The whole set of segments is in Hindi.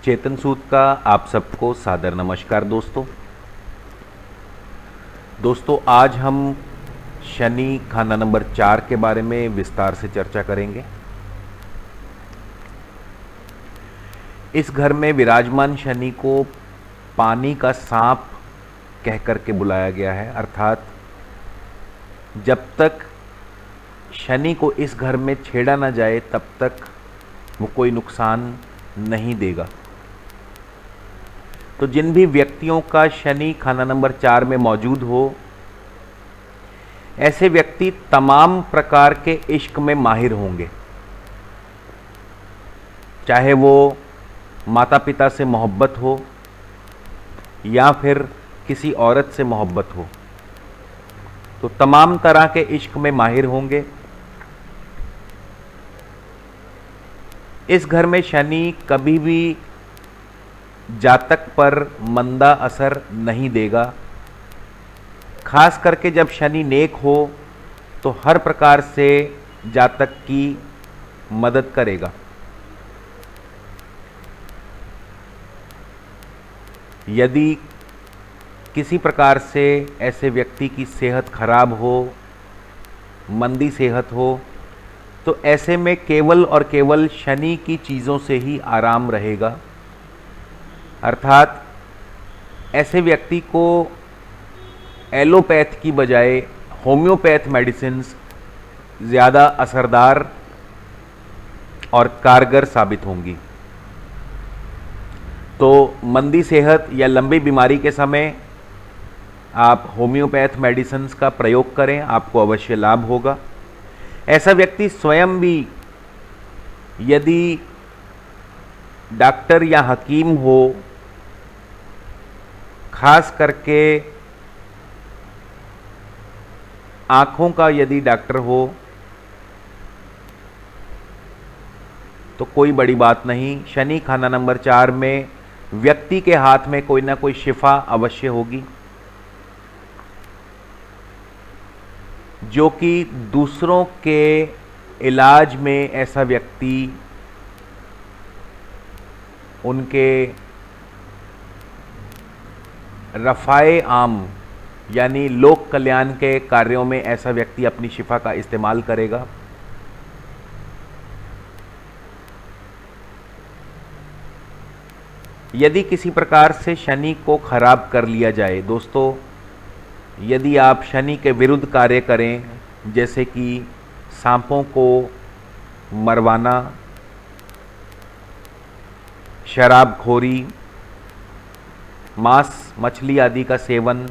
चेतन सूद का आप सबको सादर नमस्कार दोस्तों आज हम शनि खाना नंबर 4 के बारे में विस्तार से चर्चा करेंगे। इस घर में विराजमान शनि को पानी का सांप कह करके बुलाया गया है, अर्थात जब तक शनि को इस घर में छेड़ा ना जाए तब तक वो कोई नुकसान नहीं देगा। तो जिन भी व्यक्तियों का शनि खाना नंबर 4 में मौजूद हो, ऐसे व्यक्ति तमाम प्रकार के इश्क में माहिर होंगे, चाहे वो माता पिता से मोहब्बत हो या फिर किसी औरत से मोहब्बत हो, तो तमाम तरह के इश्क में माहिर होंगे। इस घर में शनि कभी भी जातक पर मंदा असर नहीं देगा। खास करके जब शनि नेक हो तो हर प्रकार से जातक की मदद करेगा। यदि किसी प्रकार से ऐसे व्यक्ति की सेहत खराब हो, मंदी सेहत हो, तो ऐसे में केवल और केवल शनि की चीज़ों से ही आराम रहेगा। अर्थात ऐसे व्यक्ति को एलोपैथ की बजाय होम्योपैथ मेडिसिन्स ज़्यादा असरदार और कारगर साबित होंगी। तो मंदी सेहत या लंबी बीमारी के समय आप होम्योपैथ मेडिसिन्स का प्रयोग करें, आपको अवश्य लाभ होगा। ऐसा व्यक्ति स्वयं भी यदि डॉक्टर या हकीम हो, खास करके आँखों का यदि डॉक्टर हो, तो कोई बड़ी बात नहीं। शनि खाना नंबर 4 में व्यक्ति के हाथ में कोई ना कोई शिफा अवश्य होगी, जो कि दूसरों के इलाज में ऐसा व्यक्ति उनके रफ़ाए आम यानी लोक कल्याण के कार्यों में ऐसा व्यक्ति अपनी शिफा का इस्तेमाल करेगा। यदि किसी प्रकार से शनि को खराब कर लिया जाए, दोस्तों यदि आप शनि के विरुद्ध कार्य करें, जैसे कि सांपों को मरवाना, शराबखोरी, मांस मछली आदि का सेवन,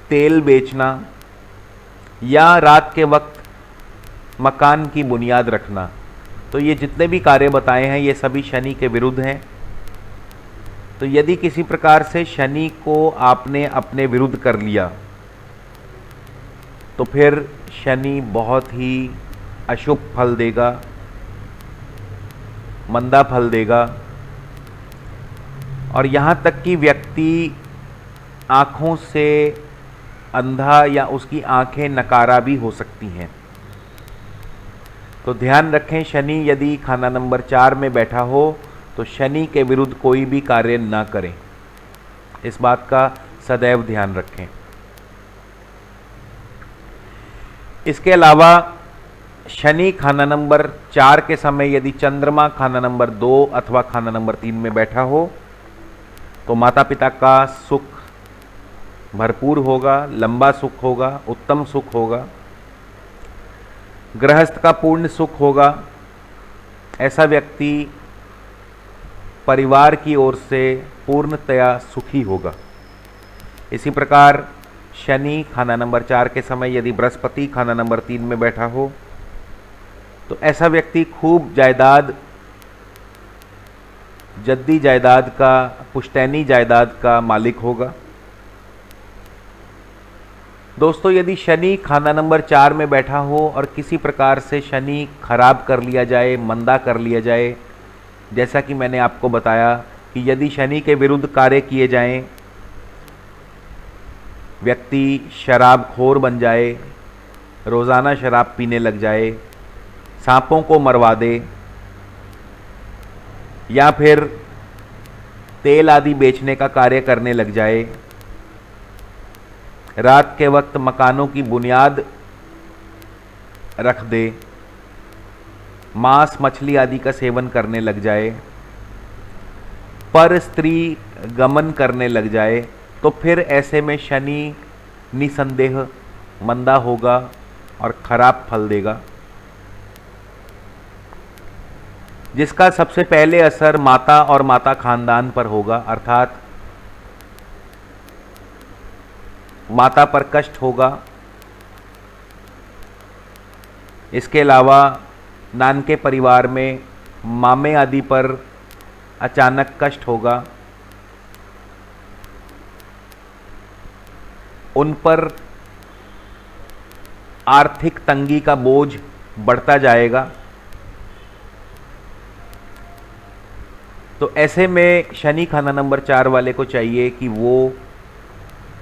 तेल बेचना या रात के वक्त मकान की बुनियाद रखना, तो ये जितने भी कार्य बताए हैं ये सभी शनि के विरुद्ध हैं। तो यदि किसी प्रकार से शनि को आपने अपने विरुद्ध कर लिया तो फिर शनि बहुत ही अशुभ फल देगा, मंदा फल देगा, और यहाँ तक कि व्यक्ति आँखों से अंधा या उसकी आँखें नकारा भी हो सकती हैं। तो ध्यान रखें, शनि यदि खाना नंबर 4 में बैठा हो तो शनि के विरुद्ध कोई भी कार्य ना करें, इस बात का सदैव ध्यान रखें। इसके अलावा शनि खाना नंबर 4 के समय यदि चंद्रमा खाना नंबर 2 अथवा खाना नंबर 3 में बैठा हो तो माता पिता का सुख भरपूर होगा, लंबा सुख होगा, उत्तम सुख होगा, गृहस्थ का पूर्ण सुख होगा। ऐसा व्यक्ति परिवार की ओर से पूर्णतया सुखी होगा। इसी प्रकार शनि खाना नंबर 4 के समय यदि बृहस्पति खाना नंबर 3 में बैठा हो तो ऐसा व्यक्ति खूब जायदाद, जद्दी जायदाद का, पुश्तैनी जायदाद का मालिक होगा। दोस्तों यदि शनि खाना नंबर 4 में बैठा हो और किसी प्रकार से शनि खराब कर लिया जाए, मंदा कर लिया जाए, जैसा कि मैंने आपको बताया कि यदि शनि के विरुद्ध कार्य किए जाएं, व्यक्ति शराबखोर बन जाए, रोज़ाना शराब पीने लग जाए, सांपों को मरवा दे, या फिर तेल आदि बेचने का कार्य करने लग जाए, रात के वक्त मकानों की बुनियाद रख दे, मांस मछली आदि का सेवन करने लग जाए, पर स्त्री गमन करने लग जाए, तो फिर ऐसे में शनि निसंदेह मंदा होगा और खराब फल देगा, जिसका सबसे पहले असर माता और माता खानदान पर होगा, अर्थात माता पर कष्ट होगा। इसके अलावा नानके परिवार में मामे आदि पर अचानक कष्ट होगा, उन पर आर्थिक तंगी का बोझ बढ़ता जाएगा। तो ऐसे में शनि खाना नंबर 4 वाले को चाहिए कि वो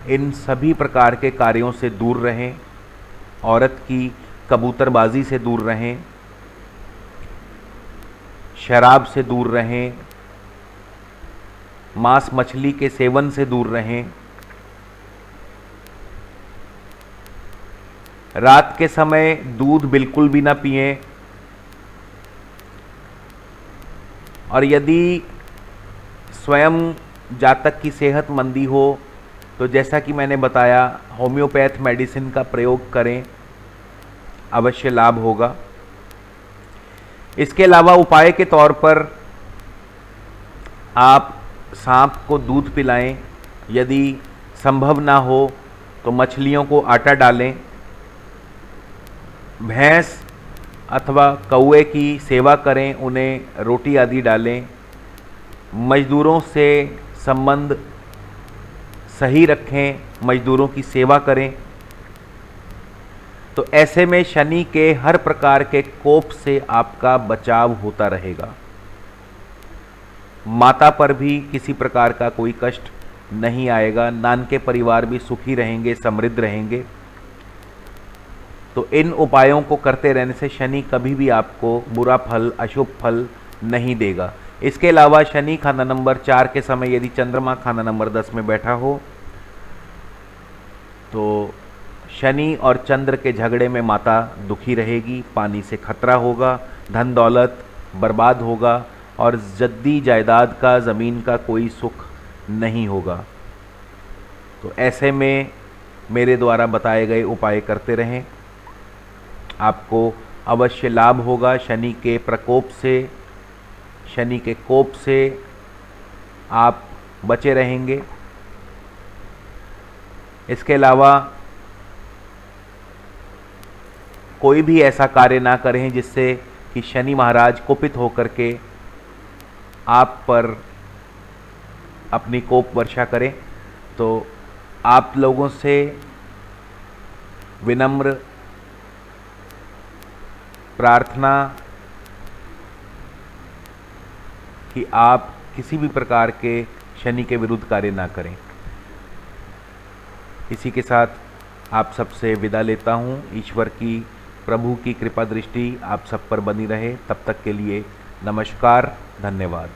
इन सभी प्रकार के कार्यों से दूर रहें, औरत की कबूतरबाजी से दूर रहें, शराब से दूर रहें, मांस मछली के सेवन से दूर रहें, रात के समय दूध बिल्कुल भी ना पिएं, और यदि स्वयं जातक की सेहतमंदी हो तो जैसा कि मैंने बताया होम्योपैथ मेडिसिन का प्रयोग करें, अवश्य लाभ होगा। इसके अलावा उपाय के तौर पर आप सांप को दूध पिलाएं, यदि संभव ना हो तो मछलियों को आटा डालें, भैंस अथवा कौवे की सेवा करें, उन्हें रोटी आदि डालें, मजदूरों से संबंध सही रखें, मजदूरों की सेवा करें। तो ऐसे में शनि के हर प्रकार के कोप से आपका बचाव होता रहेगा। माता पर भी किसी प्रकार का कोई कष्ट नहीं आएगा, नानके परिवार भी सुखी रहेंगे, समृद्ध रहेंगे। तो इन उपायों को करते रहने से शनि कभी भी आपको बुरा फल, अशुभ फल नहीं देगा। इसके अलावा शनि खाना नंबर 4 के समय यदि चंद्रमा खाना नंबर 10 में बैठा हो तो शनि और चंद्र के झगड़े में माता दुखी रहेगी, पानी से खतरा होगा, धन दौलत बर्बाद होगा और जद्दी जायदाद का, ज़मीन का कोई सुख नहीं होगा। तो ऐसे में मेरे द्वारा बताए गए उपाय करते रहें, आपको अवश्य लाभ होगा। शनि के प्रकोप से, शनि के कोप से आप बचे रहेंगे। इसके अलावा कोई भी ऐसा कार्य ना करें जिससे कि शनि महाराज कुपित होकर के आप पर अपनी कोप वर्षा करें। तो आप लोगों से विनम्र प्रार्थना कि आप किसी भी प्रकार के शनि के विरुद्ध कार्य ना करें। इसी के साथ आप सबसे विदा लेता हूँ। ईश्वर की, प्रभु की कृपा दृष्टि आप सब पर बनी रहे। तब तक के लिए नमस्कार, धन्यवाद।